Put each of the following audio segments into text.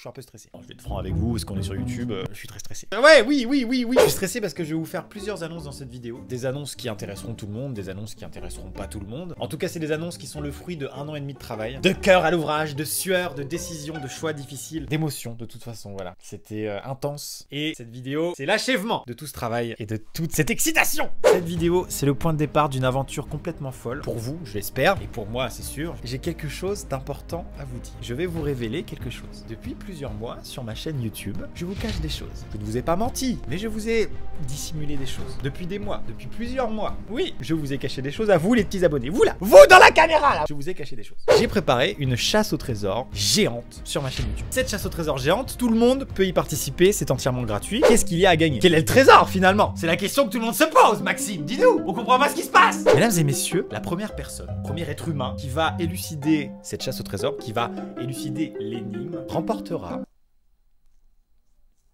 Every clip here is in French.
suis un peu stressé. Bon, je vais être franc avec vous, parce qu'on est sur YouTube, je suis très stressé. Ouais, oui. Je suis stressé parce que je vais vous faire plusieurs annonces dans cette vidéo. Des annonces qui intéresseront tout le monde, des annonces qui intéresseront pas tout le monde. En tout cas, c'est des annonces qui sont le fruit de 1 an et demi de travail, de cœur à l'ouvrage, de sueur, de décisions, de choix difficiles, d'émotions, de toute façon, voilà. C'était intense. Et cette vidéo, c'est l'achèvement de tout ce travail et de toute cette excitation. Cette vidéo, c'est le point de départ d'une aventure complètement folle. Pour vous, je l'espère, et pour moi, c'est sûr. J'ai quelque chose d'important à vous dire. Je vais vous révéler quelque chose. Depuis plusieurs mois, sur ma chaîne YouTube, je vous cache des choses. Je ne vous ai pas menti, mais je vous ai dissimulé des choses. Depuis des mois, depuis plusieurs mois. Oui, je vous ai caché des choses à vous, les petits abonnés. Vous là, vous dans la caméra là. Je vous ai caché des choses. J'ai préparé une chasse au trésor géante sur ma chaîne YouTube. Cette chasse au trésor géante, tout le monde peut y participer, c'est entièrement gratuit. Qu'est-ce qu'il y a à gagner? Quel est le trésor finalement? C'est la question que tout le monde se pose, Maxime, dis-nous. On comprend pas ce qui se passe. Mesdames et messieurs, la première personne, premier être humain qui va élucider cette chasse au trésor, qui va élucider l'énigme, remportera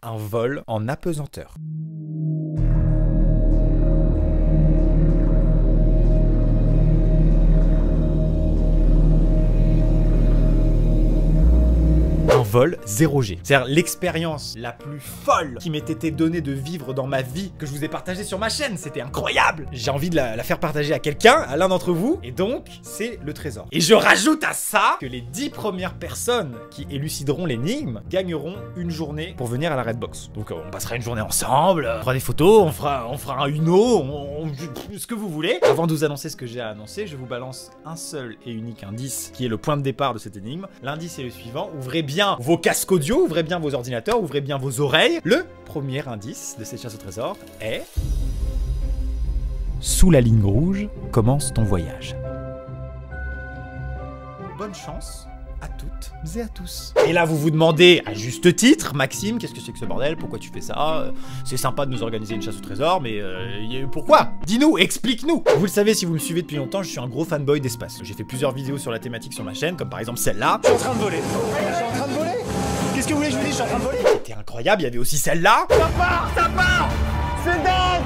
un vol en apesanteur. Vol 0G. C'est-à-dire l'expérience la plus folle qui m'ait été donnée de vivre dans ma vie, que je vous ai partagée sur ma chaîne. C'était incroyable. J'ai envie de la faire partager à quelqu'un, à l'un d'entre vous. Et donc, c'est le trésor. Et je rajoute à ça que les 10 premières personnes qui élucideront l'énigme gagneront une journée pour venir à la Redbox. Donc on passera une journée ensemble, on fera des photos, on fera un Uno, ce que vous voulez. Avant de vous annoncer ce que j'ai à annoncer, je vous balance un seul et unique indice qui est le point de départ de cette énigme. L'indice est le suivant. Ouvrez bien vos casques audio, ouvrez bien vos ordinateurs, ouvrez bien vos oreilles. Le premier indice de cette chasse au trésor est... Sous la ligne rouge commence ton voyage. Bonne chance à toutes et à tous. Et là, vous vous demandez, à juste titre, Maxime, qu'est-ce que c'est que ce bordel? Pourquoi tu fais ça? C'est sympa de nous organiser une chasse au trésor, mais pourquoi? Dis-nous, explique-nous. Vous le savez, si vous me suivez depuis longtemps, je suis un gros fanboy d'espace. J'ai fait plusieurs vidéos sur la thématique sur ma chaîne, comme par exemple celle-là. Je suis en train de voler. Je suis en train de voler. Qu'est-ce que vous voulez que je vous dise? Je suis en train de voler. C'était incroyable, il y avait aussi celle-là. Ça part. C'est dingue.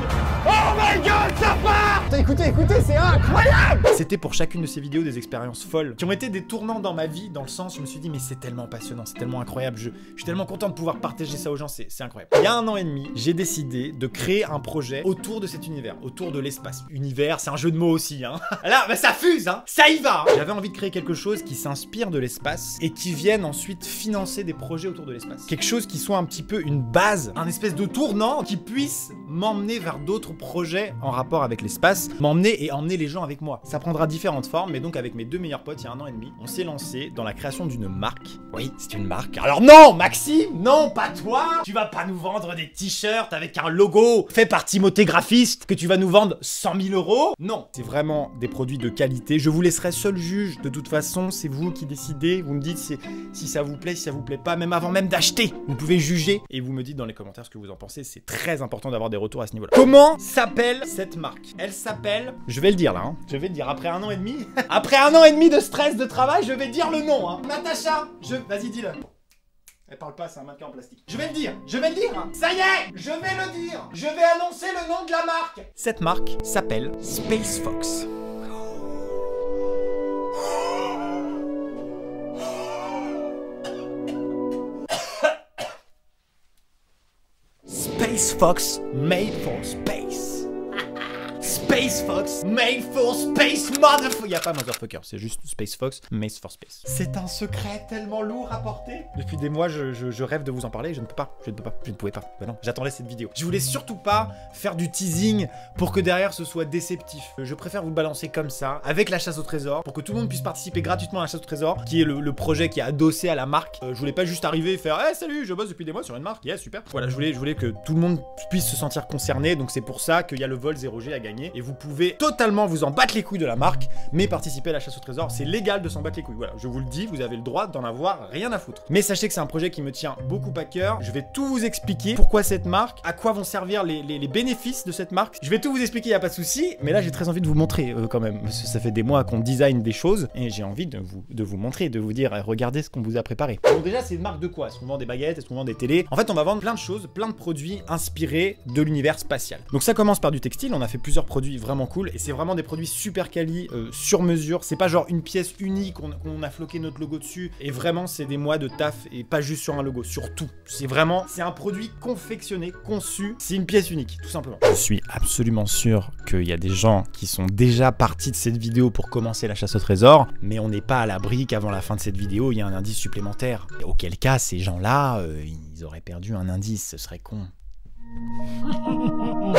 Oh my god, ça part. Écoutez, c'est incroyable. C'était pour chacune de ces vidéos des expériences folles qui ont été des tournants dans ma vie, dans le sens, je me suis dit, mais c'est tellement passionnant, c'est tellement incroyable, je suis tellement content de pouvoir partager ça aux gens, c'est incroyable. Il y a 1 an et demi, j'ai décidé de créer un projet autour de cet univers, autour de l'espace. Univers, c'est un jeu de mots aussi, hein. Là, bah, ça fuse, hein. Ça y va. J'avais envie de créer quelque chose qui s'inspire de l'espace et qui vienne ensuite financer des projets autour de l'espace. Quelque chose qui soit un petit peu une base, un espèce de tournant qui puisse m'emmener vers d'autres projets en rapport avec l'espace, m'emmener et emmener les gens avec moi. Ça prendra différentes formes, mais donc avec mes 2 meilleurs potes, il y a 1 an et demi, on s'est lancé dans la création d'une marque. Oui, c'est une marque. Alors non, Maxime, non, pas toi. Tu vas pas nous vendre des t-shirts avec un logo fait par Timothée Graphiste que tu vas nous vendre 100 000 €. Non, c'est vraiment des produits de qualité. Je vous laisserai seul juge. De toute façon, c'est vous qui décidez. Vous me dites si ça vous plaît, si ça vous plaît pas, même avant même d'acheter. Vous pouvez juger et vous me dites dans les commentaires ce que vous en pensez. C'est très important d'avoir des retours à ce niveau-là. Comment s'appelle cette marque? Elle s'appelle... Je vais le dire là, hein. Je vais le dire après 1 an et demi. Après 1 an et demi de stress de travail, je vais dire le nom, hein. Natacha, vas-y, dis-le. Elle parle pas, c'est un mannequin en plastique. Je vais le dire, hein. Ça y est, je vais le dire. Je vais annoncer le nom de la marque. Cette marque s'appelle Space Fox. Space Fox made for space. Space Fox made for space, motherfucker. Y'a pas motherfucker, c'est juste Space Fox made for space. C'est un secret tellement lourd à porter. Depuis des mois, je rêve de vous en parler. Je ne pouvais pas. Bah non, j'attendais cette vidéo. Je voulais surtout pas faire du teasing pour que derrière ce soit déceptif. Je préfère vous le balancer comme ça, avec la chasse au trésor, pour que tout le monde puisse participer gratuitement à la chasse au trésor, qui est le projet qui est adossé à la marque. Je voulais pas juste arriver et faire hey, salut, je bosse depuis des mois sur une marque. Yeah, super. Voilà, je voulais que tout le monde puisse se sentir concerné. Donc c'est pour ça qu'il y a le vol 0G à gagner. Et vous pouvez totalement vous en battre les couilles de la marque, mais participer à la chasse au trésor, c'est légal de s'en battre les couilles. Voilà, je vous le dis, vous avez le droit d'en avoir rien à foutre. Mais sachez que c'est un projet qui me tient beaucoup à cœur. Je vais tout vous expliquer, pourquoi cette marque, à quoi vont servir les bénéfices de cette marque. Je vais tout vous expliquer, y a pas de souci. Mais là, j'ai très envie de vous montrer quand même, parce que ça fait des mois qu'on design des choses, et j'ai envie de vous montrer, de vous dire, regardez ce qu'on vous a préparé. Donc déjà, c'est une marque de quoi? Est-ce qu'on vend des baguettes? Est-ce qu'on vend des télés? En fait, on va vendre plein de choses, plein de produits inspirés de l'univers spatial. Donc ça commence par du textile. On a fait plusieurs produits produits vraiment cool et c'est vraiment des produits super quali, sur mesure. C'est pas genre une pièce unique, on a floqué notre logo dessus et vraiment c'est des mois de taf et pas juste sur un logo, sur tout. C'est un produit confectionné, conçu, c'est une pièce unique, tout simplement. Je suis absolument sûr qu'il y a des gens qui sont déjà partis de cette vidéo pour commencer la chasse au trésor, mais on n'est pas à l'abri qu'avant la fin de cette vidéo, il y a un indice supplémentaire. Et auquel cas, ces gens-là, ils auraient perdu un indice, ce serait con.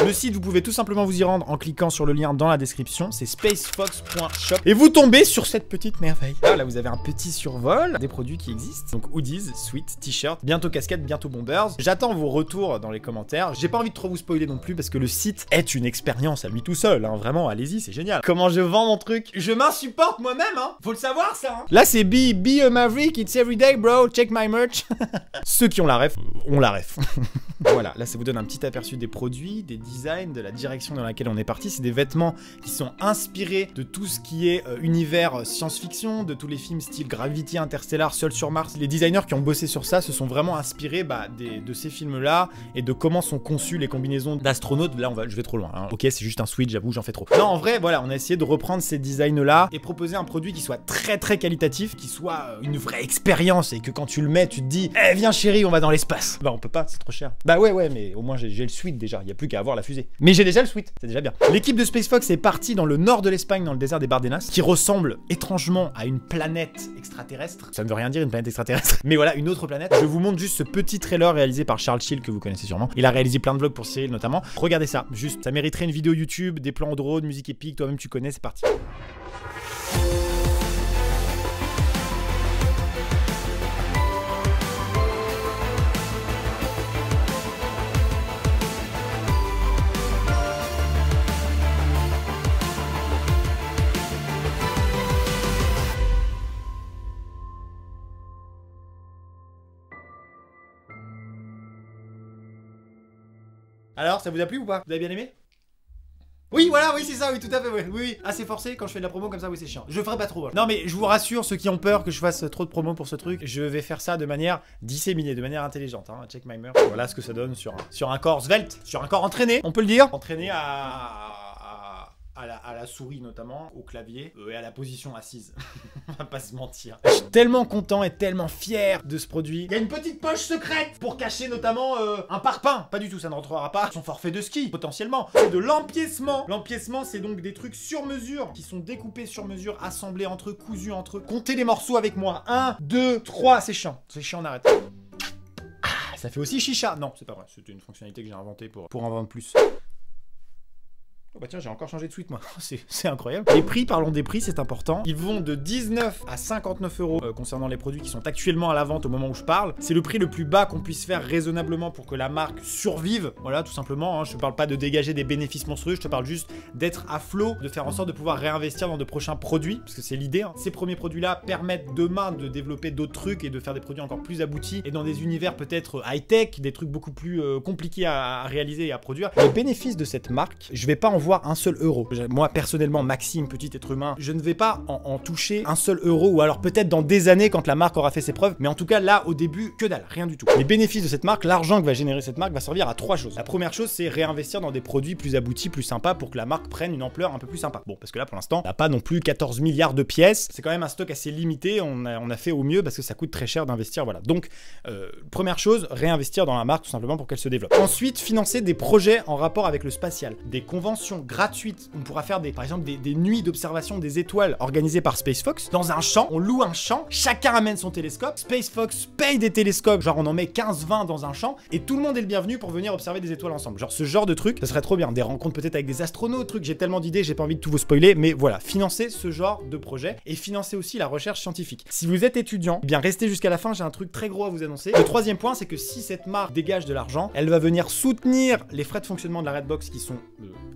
Le site, vous pouvez tout simplement vous y rendre en cliquant sur le lien dans la description, c'est spacefox.shop et vous tombez sur cette petite merveille. Là, vous avez un petit survol des produits qui existent, donc hoodies, sweats, t-shirts, bientôt casquettes, bientôt bombers. J'attends vos retours dans les commentaires. J'ai pas envie de trop vous spoiler non plus parce que le site est une expérience à lui tout seul, hein. Vraiment, allez-y, c'est génial. Comment je vends mon truc? Je m'insupporte moi-même, hein. Faut le savoir ça, hein. Là, c'est be a maverick, it's everyday, bro, check my merch. Ceux qui ont la ref, ont la ref. Voilà, là ça vous donne un petit aperçu des produits, des designs, de la direction dans laquelle on est parti. C'est des vêtements qui sont inspirés de tout ce qui est univers science-fiction, de tous les films style Gravity, Interstellar, Seul sur Mars. Les designers qui ont bossé sur ça se sont vraiment inspirés de ces films-là et de comment sont conçues les combinaisons d'astronautes. Là, je vais trop loin, hein. Ok, c'est juste un switch, j'avoue, j'en fais trop. Non, en vrai, voilà, on a essayé de reprendre ces designs-là et proposer un produit qui soit très très qualitatif, qui soit une vraie expérience et que quand tu le mets, tu te dis, eh viens chérie, on va dans l'espace. Bah on peut pas, c'est trop cher. Bah ouais, mais au moins j'ai le suite déjà, il y a plus qu'à avoir la fusée. Mais j'ai déjà le suite, c'est déjà bien. L'équipe de SpaceFox est partie dans le nord de l'Espagne, dans le désert des Bardenas, qui ressemble étrangement à une planète extraterrestre. Ça ne veut rien dire une planète extraterrestre, mais voilà, une autre planète. Je vous montre juste ce petit trailer réalisé par Charles Chill, que vous connaissez sûrement. Il a réalisé plein de vlogs pour Cyril notamment. Regardez ça, juste, ça mériterait une vidéo YouTube, des plans en drone, musique épique, toi-même tu connais, c'est parti. Alors, ça vous a plu ou pas? Vous avez bien aimé? Oui, voilà, oui, c'est ça, oui, tout à fait, oui, oui. Assez forcé quand je fais de la promo comme ça, oui, c'est chiant. Je ferai pas trop. Non, mais je vous rassure, ceux qui ont peur que je fasse trop de promo pour ce truc, je vais faire ça de manière disséminée, de manière intelligente, hein. Check my merch. Voilà ce que ça donne sur un corps svelte, sur un corps entraîné, on peut le dire. Entraîné à la souris notamment, au clavier et à la position assise. On va pas se mentir. Je suis tellement content et tellement fier de ce produit. Il y a une petite poche secrète pour cacher notamment un parpaing. Pas du tout, ça ne rentrera pas. Son forfait de ski, potentiellement. C'est de l'empiècement. L'empiècement, c'est donc des trucs sur mesure qui sont découpés sur mesure, assemblés entre eux, cousus entre eux. Comptez les morceaux avec moi. 1, 2, 3. C'est chiant. C'est chiant, on arrête. Ah, ça fait aussi chicha. Non, c'est pas vrai. C'était une fonctionnalité que j'ai inventée pour en vendre plus. Oh bah tiens, j'ai encore changé de suite moi, c'est incroyable. Les prix, parlons des prix, c'est important. Ils vont de 19 à 59 euros concernant les produits qui sont actuellement à la vente au moment où je parle. C'est le prix le plus bas qu'on puisse faire raisonnablement pour que la marque survive. Voilà, tout simplement, hein. Je te parle pas de dégager des bénéfices monstrueux, je te parle juste d'être à flot, de faire en sorte de pouvoir réinvestir dans de prochains produits, parce que c'est l'idée, hein. Ces premiers produits-là permettent demain de développer d'autres trucs et de faire des produits encore plus aboutis et dans des univers peut-être high-tech, des trucs beaucoup plus compliqués à réaliser et à produire. Les bénéfices de cette marque, je vais pas en voir un seul euro. Moi personnellement, Maxime, petit être humain, je ne vais pas en toucher un seul euro, ou alors peut-être dans des années quand la marque aura fait ses preuves, mais en tout cas là au début, que dalle, rien du tout. Les bénéfices de cette marque, l'argent que va générer cette marque va servir à 3 choses. La première chose, c'est réinvestir dans des produits plus aboutis, plus sympas, pour que la marque prenne une ampleur un peu plus sympa. Bon, parce que là pour l'instant, on n'a pas non plus 14 milliards de pièces, c'est quand même un stock assez limité, on a fait au mieux parce que ça coûte très cher d'investir, voilà. Donc première chose, réinvestir dans la marque tout simplement pour qu'elle se développe. Ensuite, financer des projets en rapport avec le spatial, des conventions gratuites. On pourra faire par exemple des nuits d'observation des étoiles organisées par SpaceFox. Dans un champ, on loue un champ, chacun amène son télescope, SpaceFox paye des télescopes, genre on en met 15-20 dans un champ, et tout le monde est le bienvenu pour venir observer des étoiles ensemble. Genre ce genre de truc, ça serait trop bien. Des rencontres peut-être avec des astronautes, trucs, j'ai tellement d'idées, j'ai pas envie de tout vous spoiler, mais voilà, financer ce genre de projet, et financer aussi la recherche scientifique. Si vous êtes étudiant, eh bien restez jusqu'à la fin, j'ai un truc très gros à vous annoncer. Le troisième point, c'est que si cette marque dégage de l'argent, elle va venir soutenir les frais de fonctionnement de la Redbox qui sont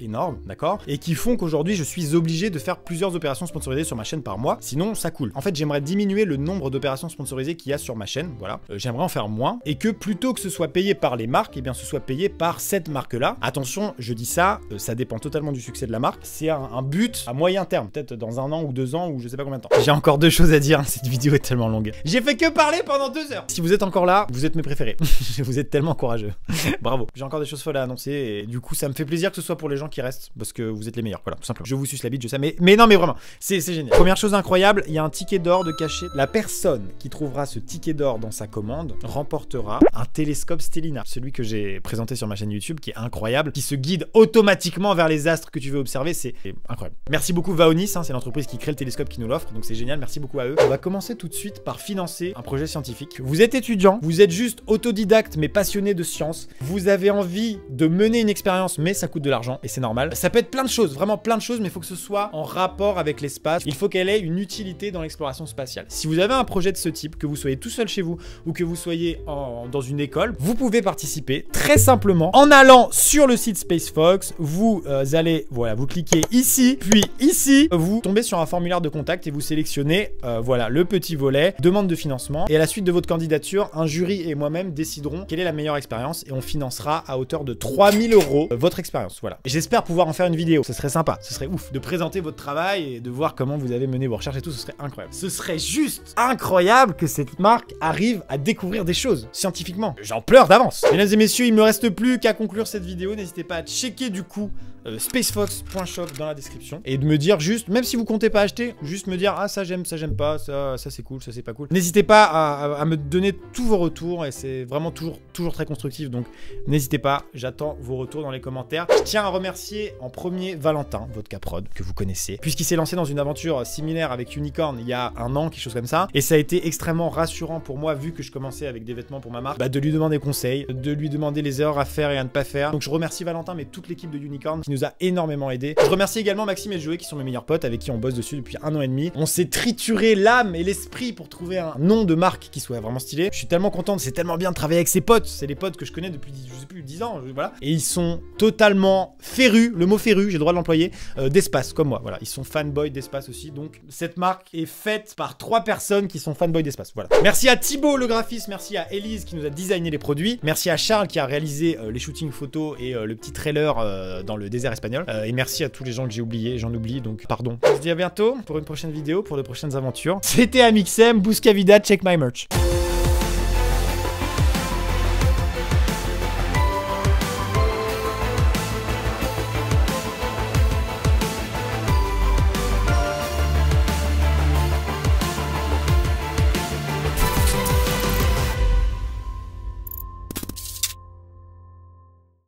énormes, d'accord, et qui font qu'aujourd'hui je suis obligé de faire plusieurs opérations sponsorisées sur ma chaîne par mois, sinon ça coule. En fait, j'aimerais diminuer le nombre d'opérations sponsorisées qu'il y a sur ma chaîne, voilà, j'aimerais en faire moins, et que plutôt que ce soit payé par les marques, eh bien ce soit payé par cette marque-là. Attention, je dis ça, ça dépend totalement du succès de la marque, c'est un but à moyen terme, peut-être dans 1 an ou 2 ans, ou je sais pas combien de temps. J'ai encore 2 choses à dire, cette vidéo est tellement longue. J'ai fait que parler pendant 2 heures. Si vous êtes encore là, vous êtes mes préférés. Vous êtes tellement courageux. Bravo. J'ai encore des choses folles à annoncer, et du coup ça me fait plaisir que ce soit pour les gens qui restent reste parce que vous êtes les meilleurs. Voilà, tout simplement. Je vous suce la bite, je sais, mais non, mais vraiment, c'est génial. Première chose incroyable, il y a un ticket d'or de cachet. La personne qui trouvera ce ticket d'or dans sa commande remportera un télescope Stellina, celui que j'ai présenté sur ma chaîne YouTube, qui est incroyable, qui se guide automatiquement vers les astres que tu veux observer. C'est incroyable. Merci beaucoup Vaonis, hein, c'est l'entreprise qui crée le télescope qui nous l'offre, donc c'est génial. Merci beaucoup à eux. On va commencer tout de suite par financer un projet scientifique. Vous êtes étudiant, vous êtes juste autodidacte mais passionné de science. Vous avez envie de mener une expérience, mais ça coûte de l'argent et c'est normal. Ça peut être plein de choses, vraiment plein de choses, mais il faut que ce soit en rapport avec l'espace. Il faut qu'elle ait une utilité dans l'exploration spatiale. Si vous avez un projet de ce type, que vous soyez tout seul chez vous ou que vous soyez dans une école, vous pouvez participer très simplement en allant sur le site SpaceFox. Vous allez, voilà, vous cliquez ici, puis ici, vous tombez sur un formulaire de contact et vous sélectionnez, voilà, le petit volet, demande de financement. Et à la suite de votre candidature, un jury et moi-même déciderons quelle est la meilleure expérience et on financera à hauteur de 3000 € votre expérience. Voilà. J'espère pouvoir en faire une vidéo. Ce serait sympa, ce serait ouf de présenter votre travail et de voir comment vous avez mené vos recherches et tout. Ce serait incroyable. Ce serait juste incroyable que cette marque arrive à découvrir des choses scientifiquement. J'en pleure d'avance. Mesdames et messieurs, il me reste plus qu'à conclure cette vidéo. N'hésitez pas à checker du coup spacefox.shop dans la description et de me dire juste, même si vous comptez pas acheter, juste me dire ah ça j'aime pas, ça c'est cool, ça c'est pas cool. N'hésitez pas à me donner tous vos retours et c'est vraiment toujours très constructif, donc n'hésitez pas, j'attends vos retours dans les commentaires. Je tiens à remercier en premier Valentin, votre caprod que vous connaissez, puisqu'il s'est lancé dans une aventure similaire avec Unicorn il y a un an, quelque chose comme ça, et ça a été extrêmement rassurant pour moi vu que je commençais avec des vêtements pour ma marque, de lui demander conseil, de lui demander les erreurs à faire et à ne pas faire. Donc je remercie Valentin mais toute l'équipe de Unicorn qui nous a énormément aidé. Je remercie également Maxime et Joey qui sont mes meilleurs potes avec qui on bosse dessus depuis 1 an et demi. On s'est trituré l'âme et l'esprit pour trouver un nom de marque qui soit vraiment stylé. Je suis tellement content, c'est tellement bien de travailler avec ses potes. C'est les potes que je connais depuis, je sais plus, 10 ans, voilà. Et ils sont totalement férus, le mot féru, j'ai le droit de l'employer, d'espace, comme moi, voilà. Ils sont fanboys d'espace aussi, donc cette marque est faite par 3 personnes qui sont fanboys d'espace, voilà. Merci à Thibaut le graphiste, merci à Elise qui nous a designé les produits, merci à Charles qui a réalisé les shootings photos et le petit trailer dans le désert espagnol. Et merci à tous les gens que j'ai oubliés, j'en oublie, donc pardon. Je vous dis à bientôt pour une prochaine vidéo, pour de prochaines aventures. C'était Amixem, Busca Vida, check my merch.